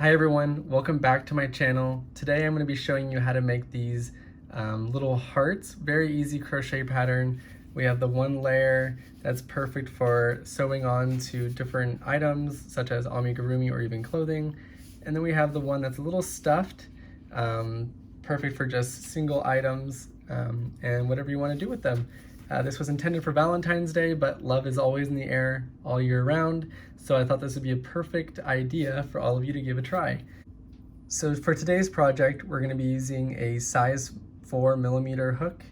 Hi everyone, welcome back to my channel. Today I'm going to be showing you how to make these little hearts. Very easy crochet pattern. We have the one layer that's perfect for sewing on to different items such as amigurumi or even clothing. And then we have the one that's a little stuffed, perfect for just single items and whatever you want to do with them. This was intended for Valentine's Day, but love is always in the air all year round, so I thought this would be a perfect idea for all of you to give a try. So for today's project, we're going to be using a size 4mm hook,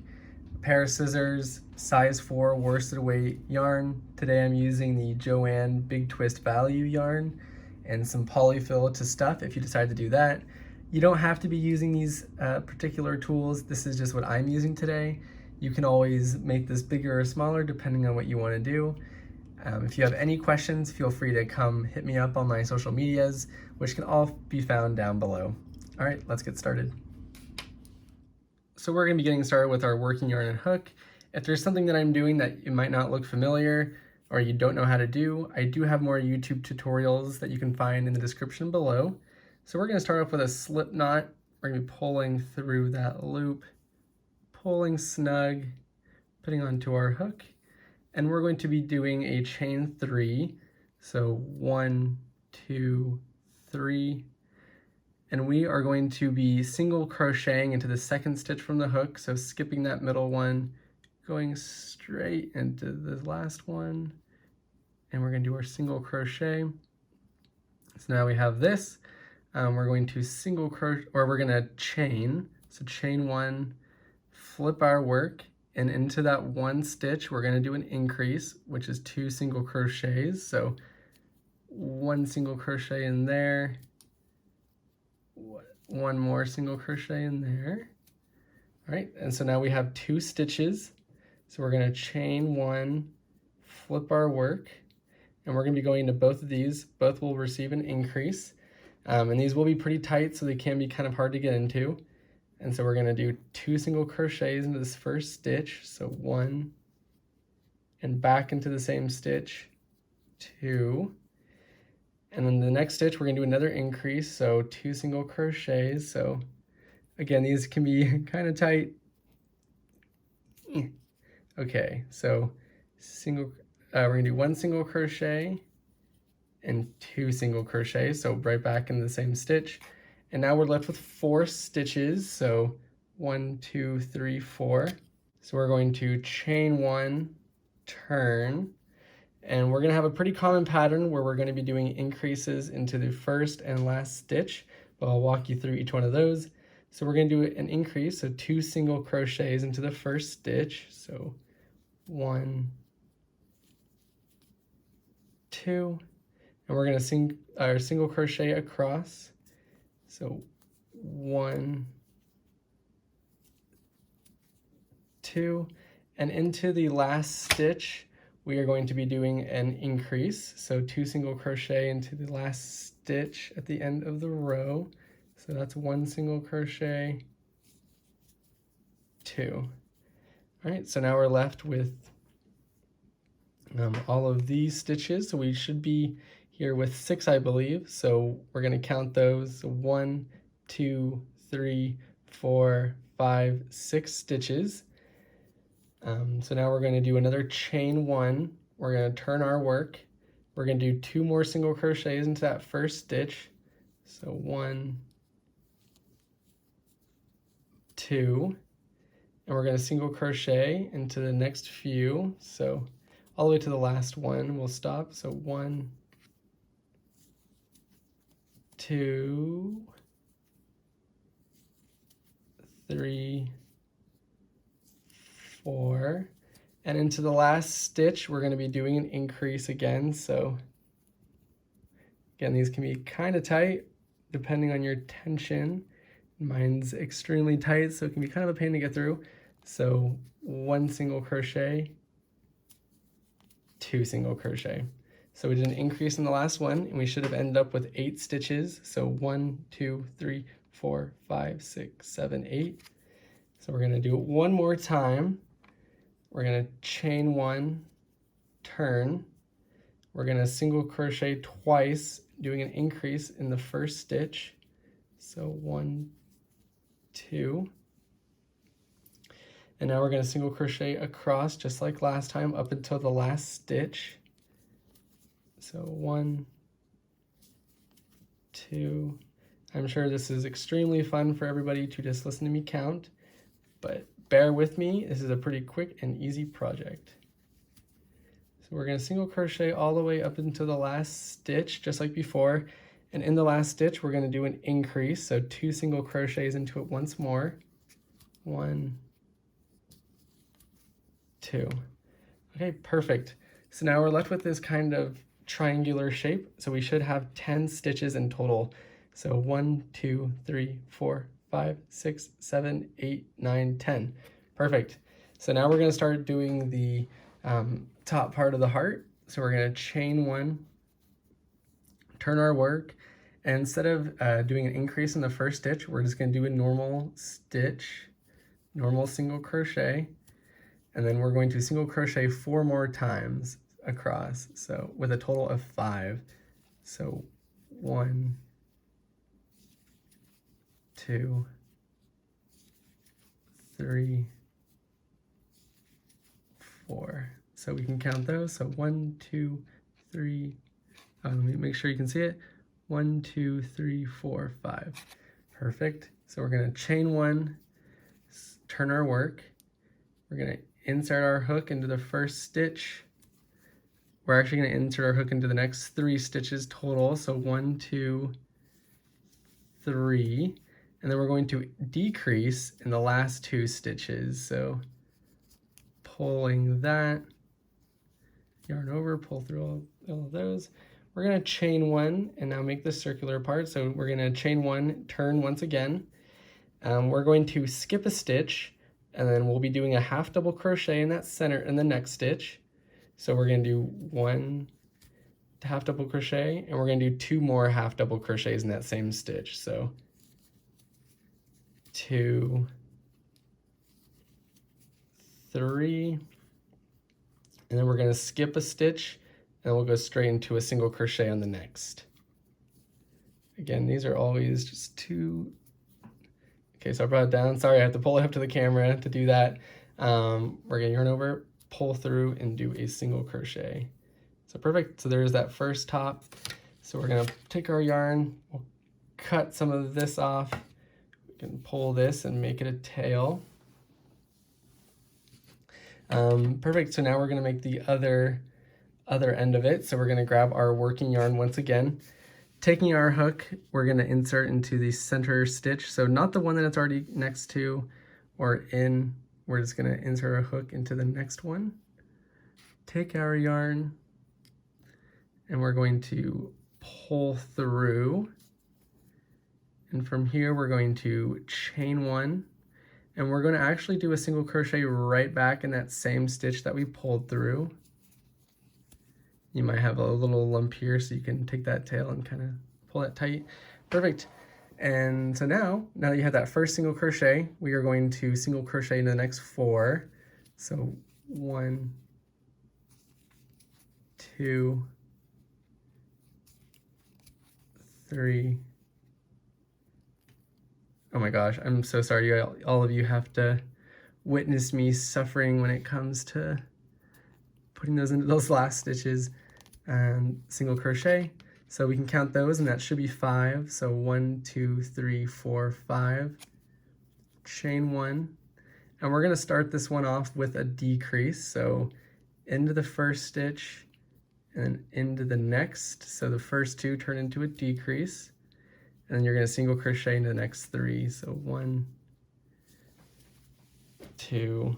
a pair of scissors, size 4 worsted weight yarn. Today I'm using the Joann Big Twist Value yarn and some polyfill to stuff if you decide to do that. You don't have to be using these particular tools. This is just what I'm using today. You can always make this bigger or smaller depending on what you want to do. If you have any questions, feel free to come hit me up on my social medias, which can all be found down below. All right, let's get started. So we're going to be getting started with our working yarn and hook. If there's something that I'm doing that it might not look familiar or you don't know how to do, I do have more YouTube tutorials that you can find in the description below. So we're going to start off with a slip knot. We're going to be pulling through that loop, pulling snug, putting onto our hook, and we're going to be doing a chain 3. So 1, 2, 3, and we are going to be single crocheting into the second stitch from the hook, so skipping that middle one, going straight into the last one, and we're going to do our single crochet. So now we have this. We're going to single crochet, or we're going to chain. So chain 1, flip our work, and into that one stitch we're going to do an increase, which is 2 single crochets. So 1 single crochet in there, 1 more single crochet in there. All right, and so now we have 2 stitches. So we're going to chain 1, flip our work, and we're going to be going into both of these. Both will receive an increase, and these will be pretty tight, so they can be kind of hard to get into. And so we're going to do 2 single crochets into this first stitch, so 1, and back into the same stitch, 2, and then the next stitch we're going to do another increase, so 2 single crochets. So again, these can be kind of tight. Okay, so we're going to do 1 single crochet and 2 single crochets, so right back in the same stitch. And now we're left with 4 stitches, so 1, 2, 3, 4. So we're going to chain 1, turn, and we're going to have a pretty common pattern where we're going to be doing increases into the first and last stitch, but I'll walk you through each one of those. So we're going to do an increase, so 2 single crochets into the first stitch, so 1, 2, and we're going to single crochet across. So 1, 2, and into the last stitch, we are going to be doing an increase. So 2 single crochet into the last stitch at the end of the row. So that's 1 single crochet, 2. All right, so now we're left with all of these stitches. So we should be here with 6, I believe. So we're going to count those. So 1, 2, 3, 4, 5, 6 stitches. So now we're going to do another chain 1. We're going to turn our work. We're going to do 2 more single crochets into that first stitch. So 1, 2, and we're going to single crochet into the next few. So all the way to the last one, we'll stop. So 1, 2, 3, 4, and into the last stitch we're going to be doing an increase again. So again, these can be kind of tight depending on your tension. Mine's extremely tight, so it can be kind of a pain to get through. So 1 single crochet, 2 single crochet. So we did an increase in the last one, and we should have ended up with 8 stitches. So 1, 2, 3, 4, 5, 6, 7, 8. So we're going to do it one more time. We're going to chain 1, turn. We're going to single crochet twice doing an increase in the first stitch. So 1, 2. And now we're going to single crochet across just like last time up until the last stitch. So 1, 2. I'm sure this is extremely fun for everybody to just listen to me count, but bear with me, this is a pretty quick and easy project. So we're going to single crochet all the way up until the last stitch, just like before. And in the last stitch, we're going to do an increase, so 2 single crochets into it once more. 1, 2. Okay, perfect. So now we're left with this kind of triangular shape, so we should have 10 stitches in total. So 1, 2, 3, 4, 5, 6, 7, 8, 9, 10. Perfect. So now we're going to start doing the top part of the heart. So we're going to chain 1, turn our work, and instead of doing an increase in the first stitch, we're just going to do a normal stitch, normal single crochet, and then we're going to single crochet 4 more times across, so with a total of 5. So 1, 2, 3, 4. So we can count those. So 1, 2, 3. Let me make sure you can see it. 1, 2, 3, 4, 5. Perfect. So we're going to chain 1, turn our work. We're going to insert our hook into the first stitch. We're actually going to insert our hook into the next 3 stitches total. So 1, 2, 3. And then we're going to decrease in the last 2 stitches. So pulling that, yarn over, pull through all of those. We're going to chain 1 and now make the circular part. So we're going to chain 1, turn once again. We're going to skip a stitch, and then we'll be doing a half double crochet in that center in the next stitch. So we're going to do 1 half double crochet, and we're going to do 2 more half double crochets in that same stitch. So 2, 3, and then we're going to skip a stitch, and we'll go straight into a single crochet on the next. Again, these are always just 2. Okay, so I brought it down. Sorry, I have to pull it up to the camera to do that. We're going to yarn over, pull through, and do a single crochet. So perfect. So there's that first top. So we're going to take our yarn, we'll cut some of this off. We can pull this and make it a tail. Perfect. So now we're going to make the other end of it. So we're going to grab our working yarn once again. Taking our hook, we're going to insert into the center stitch. So not the one that it's already next to or in. We're just going to insert our hook into the next one. Take our yarn, and we're going to pull through. And from here, we're going to chain 1. And we're going to actually do a single crochet right back in that same stitch that we pulled through. You might have a little lump here, so you can take that tail and kind of pull that tight. Perfect. And so now that you have that first single crochet, we are going to single crochet into the next 4. So 1, 2, 3. Oh my gosh, I'm so sorry. All of you have to witness me suffering when it comes to putting those into those last stitches, and single crochet. So we can count those, and that should be 5. So 1, 2, 3, 4, 5. Chain 1. And we're going to start this one off with a decrease. So into the first stitch and into the next. So the first 2 turn into a decrease. And then you're going to single crochet into the next 3. So 1, 2,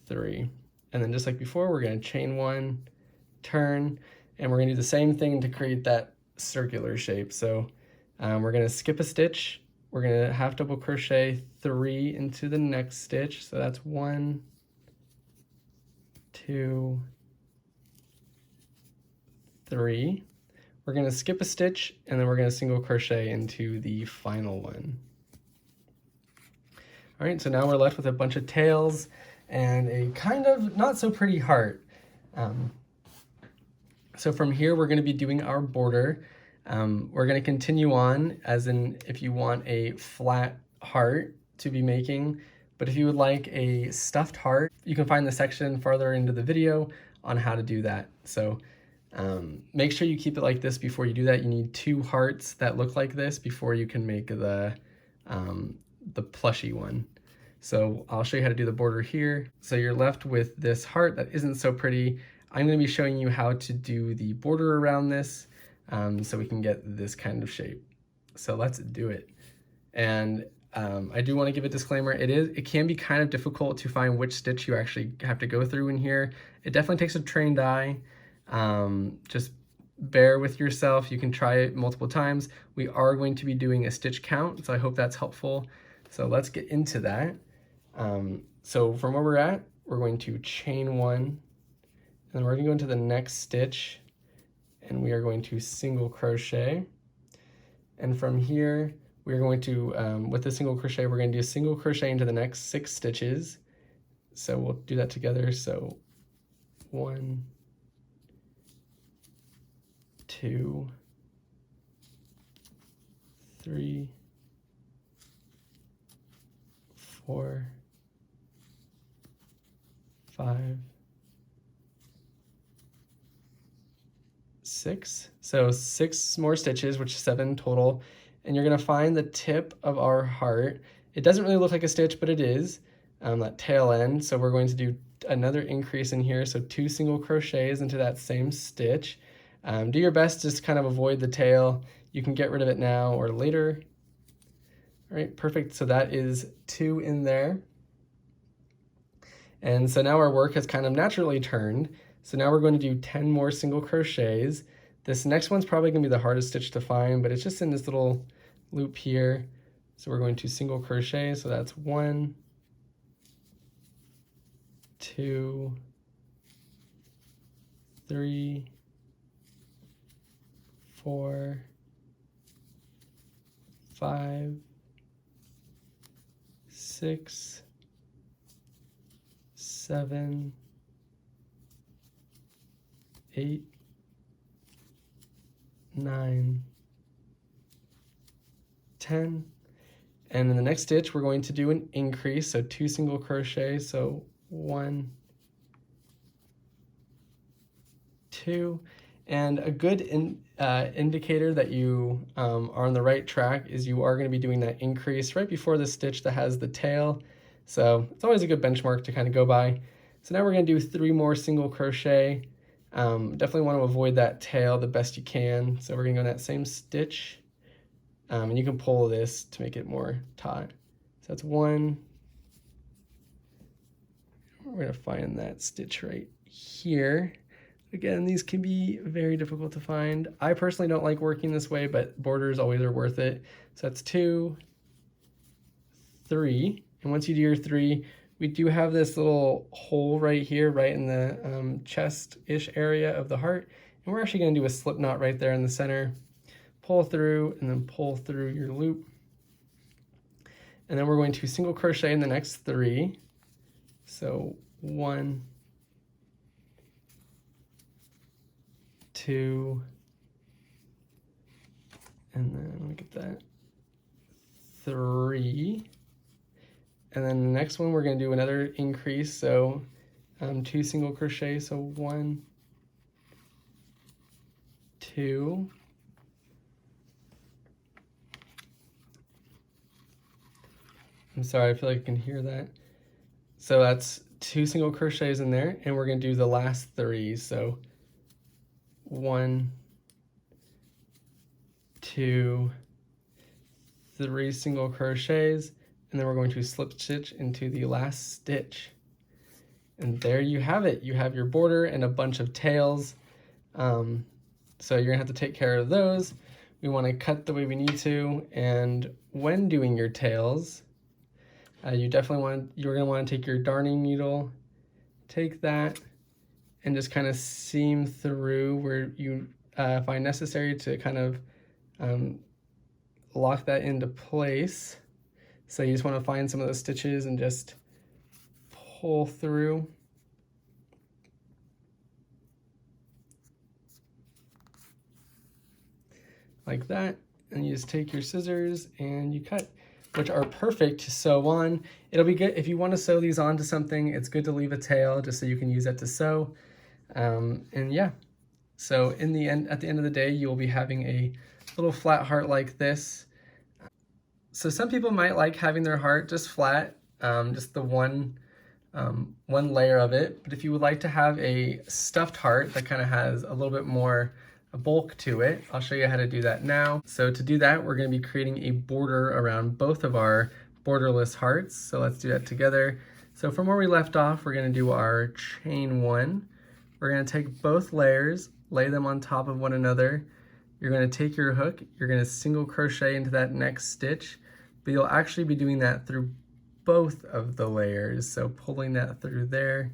3. And then just like before, we're going to chain 1, turn, and we're going to do the same thing to create that circular shape. So we're going to skip a stitch. We're going to half double crochet 3 into the next stitch. So that's 1, 2, 3. We're going to skip a stitch, and then we're going to single crochet into the final one. All right, so now we're left with a bunch of tails and a kind of not so pretty heart. So from here, we're going to be doing our border. We're going to continue on, as in if you want a flat heart to be making, but if you would like a stuffed heart, you can find the section farther into the video on how to do that. So make sure you keep it like this before you do that. You need 2 hearts that look like this before you can make the plushy one. So I'll show you how to do the border here. So you're left with this heart that isn't so pretty. I'm going to be showing you how to do the border around this so we can get this kind of shape. So let's do it. And I do want to give a disclaimer. It can be kind of difficult to find which stitch you actually have to go through in here. It definitely takes a trained eye. Just bear with yourself. You can try it multiple times. We are going to be doing a stitch count, so I hope that's helpful. So let's get into that. So from where we're at, we're going to chain 1, and then we're going to go into the next stitch, and we are going to single crochet. And from here, we're going to, with the single crochet, we're going to do a single crochet into the next 6 stitches. So we'll do that together. So 1, 2, 3, 4, 5, 6. So 6 more stitches, which is 7 total. And you're going to find the tip of our heart. It doesn't really look like a stitch, but it is, that tail end. So we're going to do another increase in here. So 2 single crochets into that same stitch. Do your best to just kind of avoid the tail. You can get rid of it now or later. All right, perfect. So that is 2 in there. And so now our work has kind of naturally turned. So now we're going to do 10 more single crochets. This next one's probably going to be the hardest stitch to find, but it's just in this little loop here. So we're going to single crochet. So that's 1, 2, 3, 4, 5, 6, 7, 8, 9, 10. And in the next stitch, we're going to do an increase. So 2 single crochet. So 1, 2. And a good indicator that you are on the right track is you are going to be doing that increase right before the stitch that has the tail. So it's always a good benchmark to kind of go by. So now we're going to do 3 more single crochet. Definitely want to avoid that tail the best you can. So we're going to go in that same stitch. And you can pull this to make it more taut. So that's 1. We're going to find that stitch right here. Again, these can be very difficult to find. I personally don't like working this way, but borders always are worth it. So that's 2, 3. And once you do your 3, we do have this little hole right here, right in the chest-ish area of the heart. And we're actually going to do a slip knot right there in the center. Pull through and then pull through your loop. And then we're going to single crochet in the next 3. So 1, 2, and then let me get that, 3. And then the next one we're going to do another increase, so 2 single crochet, so 1, 2, I'm sorry, I feel like I can hear that. So that's 2 single crochets in there, and we're going to do the last 3, so 1, 2, 3 single crochets, and then we're going to slip stitch into the last stitch. And there you have it. You have your border and a bunch of tails. So you're gonna have to take care of those. We want to cut the way we need to, and when doing your tails, you're gonna want to take your darning needle, take that, and just kind of seam through where you find necessary to kind of lock that into place. So you just want to find some of those stitches and just pull through. like that, and you just take your scissors and you cut, which are perfect to sew on. It'll be good if you want to sew these onto something. It's good to leave a tail just so you can use that to sew. And yeah, so in the end, at the end of the day, you'll be having a little flat heart like this. So some people might like having their heart just flat, just the one layer of it. But if you would like to have a stuffed heart that kind of has a little bit more bulk to it, I'll show you how to do that now. So to do that, we're going to be creating a border around both of our borderless hearts. So let's do that together. So from where we left off, we're going to do our chain 1. We're going to take both layers, lay them on top of one another. You're going to take your hook, you're going to single crochet into that next stitch, but you'll actually be doing that through both of the layers. So pulling that through there,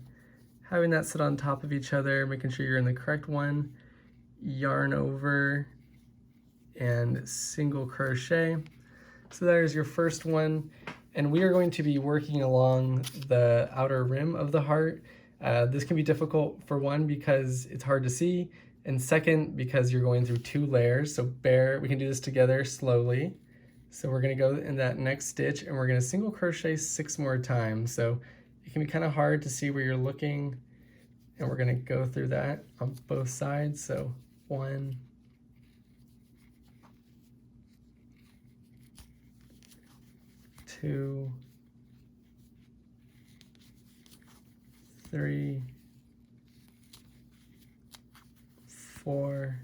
having that sit on top of each other, making sure you're in the correct one, yarn over, and single crochet. So there's your first one. And we are going to be working along the outer rim of the heart. This can be difficult for one, because it's hard to see, and second, because you're going through 2 layers. So we can do this together slowly. So we're going to go in that next stitch and we're going to single crochet 6 more times. So it can be kind of hard to see where you're looking, and we're going to go through that on both sides. So 1, 2, 3, 4,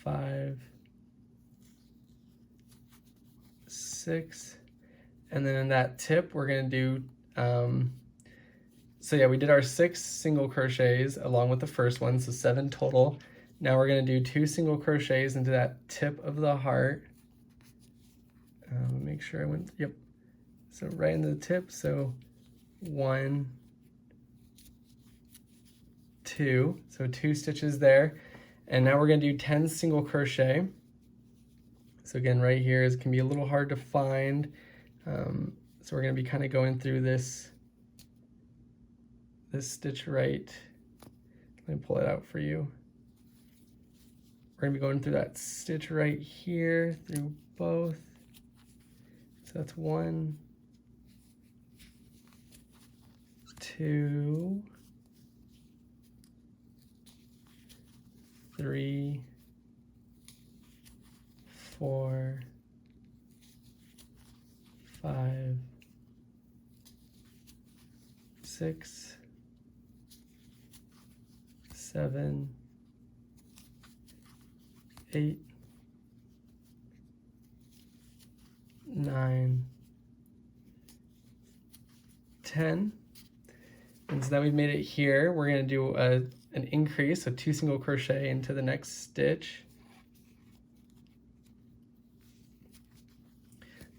5, 6, and then in that tip we're going to do so yeah, we did our 6 single crochets along with the first one, so 7 total. Now we're going to do 2 single crochets into that tip of the heart. Make sure I went, yep, so right into the tip. So 1, 2, so 2 stitches there. And now we're going to do 10 single crochet. So again, right here is can be a little hard to find. So we're going to be kind of going through this stitch right. Let me pull it out for you. We're going to be going through that stitch right here through both. So that's 1, 2, 3, 4, 5, 6, 7, 8, 9, 10. And so now we've made it here. We're going to do an increase, so 2 single crochet into the next stitch.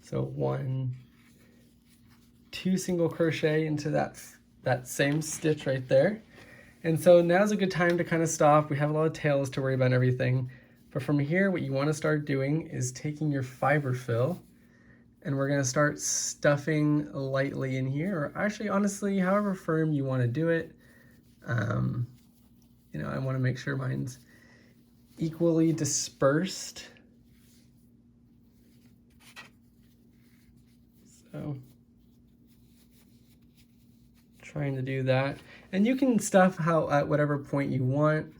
So 1, 2 single crochet into that same stitch right there. And so now's a good time to kind of stop. We have a lot of tails to worry about and everything. But from here, what you want to start doing is taking your fiber fill, and we're going to start stuffing lightly in here, or actually, honestly, however firm you want to do it. You know, I want to make sure mine's equally dispersed. So trying to do that, and you can stuff at whatever point you want.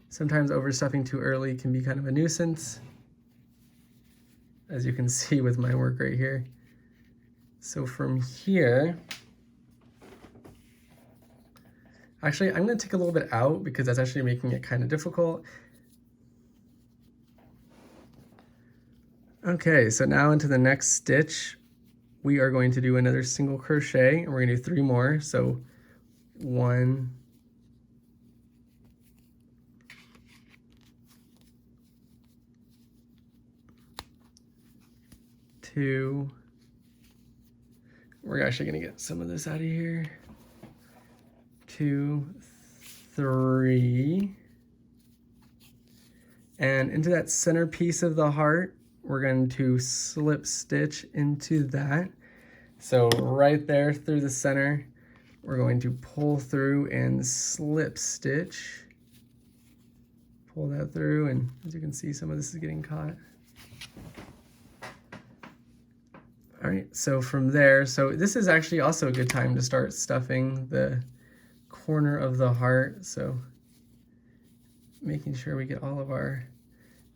Sometimes overstuffing too early can be kind of a nuisance, as you can see with my work right here. So from here, actually I'm going to take a little bit out because that's actually making it kind of difficult. Okay, so now into the next stitch, we are going to do another single crochet, and we're going to do 3 more. So 1, 2, we're actually going to get some of this out of here, 2, 3, and into that center piece of the heart, we're going to slip stitch into that. So right there through the center, we're going to pull through and slip stitch. Pull that through, and as you can see, some of this is getting caught. All right, so from there, so this is actually also a good time to start stuffing the corner of the heart. So making sure we get all of our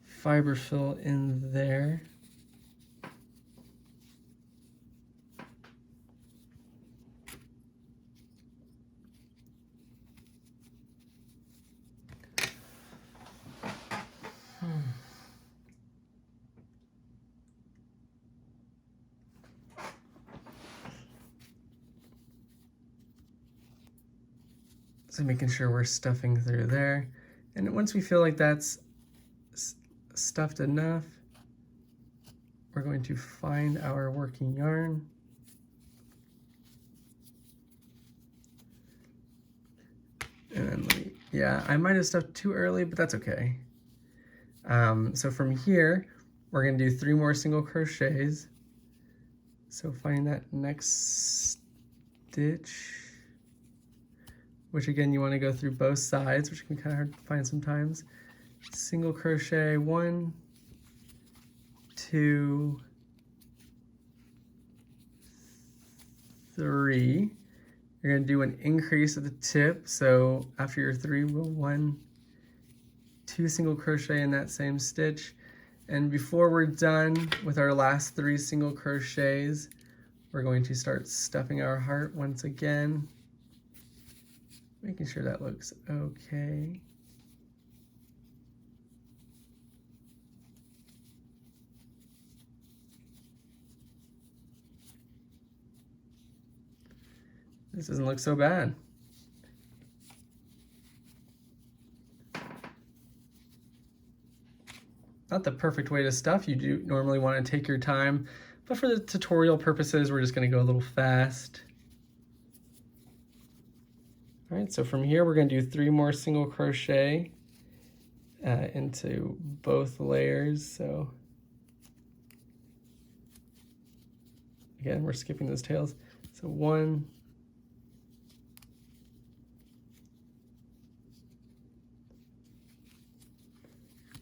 fiber fill in there. So making sure we're stuffing through there. And once we feel like that's stuffed enough, we're going to find our working yarn. And then, yeah, I might have stuffed too early, but that's okay. So from here, we're gonna do 3 more single crochets. So find that next stitch, which again, you wanna go through both sides, which can be kind of hard to find sometimes. Single crochet, 1, 2, 3. You're gonna do an increase at the tip. So after your 3, we'll 1, 2 single crochet in that same stitch. And before we're done with our last 3 single crochets, we're going to start stuffing our heart once again, making sure that looks okay. This doesn't look so bad. Not the perfect way to stuff. You do normally want to take your time, but for the tutorial purposes, we're just going to go a little fast. All right, so from here, we're going to do 3 more single crochet into both layers. So again, we're skipping those tails. So 1,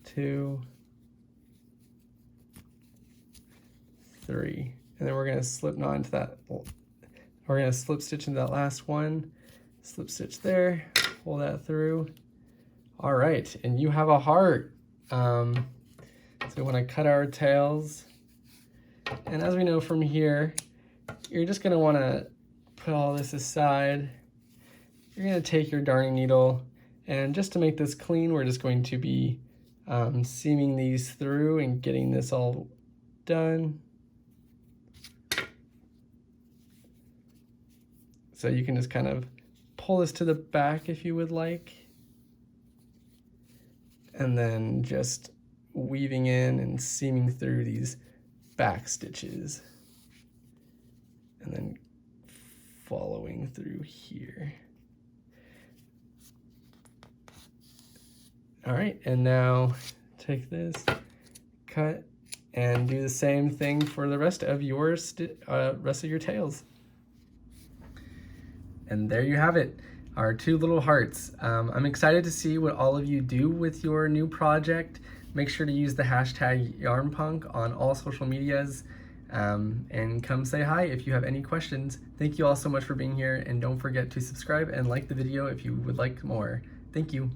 2, 3, and then we're going to slip knot into that. We're going to slip stitch into that last one, slip stitch there, pull that through. All right, and you have a heart. So we want to cut our tails, and as we know from here, you're just going to want to put all this aside. You're going to take your darning needle, and just to make this clean, we're just going to be seaming these through and getting this all done. So you can just kind of pull this to the back if you would like. And then just weaving in and seaming through these back stitches. And then following through here. All right, and now take this, cut, and do the same thing for the rest of your tails. And there you have it, our 2 little hearts. I'm excited to see what all of you do with your new project. Make sure to use the hashtag YarnPunk on all social medias, and come say hi if you have any questions. Thank you all so much for being here, and don't forget to subscribe and like the video if you would like more. Thank you.